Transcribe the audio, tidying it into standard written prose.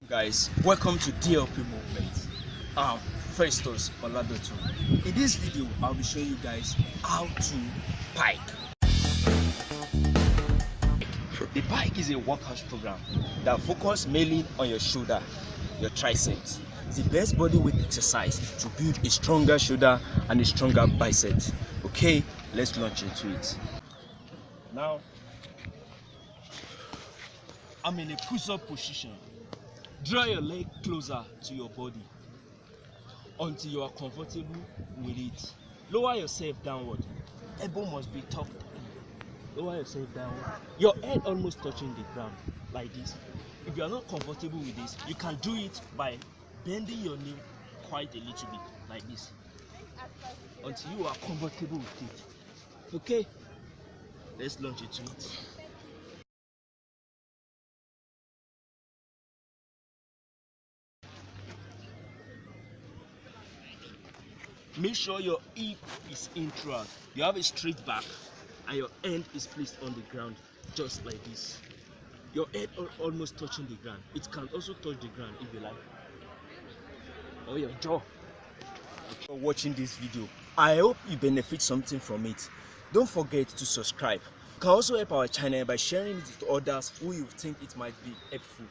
Guys, welcome to Dlpmovement. Festus Oladoto. In this video, I'll be showing you guys how to pike. The pike is a workout program that focuses mainly on your shoulder, your triceps. It's the best body weight exercise to build a stronger shoulder and a stronger biceps. Okay, let's launch into it. Now, I'm in a push-up position. Draw your leg closer to your body until you are comfortable with it. Lower yourself downward. Elbow must be tucked in. Lower yourself downward. Your head almost touching the ground, like this. If you are not comfortable with this, you can do it by bending your knee quite a little bit, like this, until you are comfortable with it. Okay? Let's launch into it. Make sure your hip is in throughout. You have a straight back and your hand is placed on the ground, just like this. Your head almost touching the ground. It can also touch the ground if you like. Or your jaw. For watching this video, I hope you benefit something from it. Don't forget to subscribe. You can also help our channel by sharing it to others who you think it might be helpful.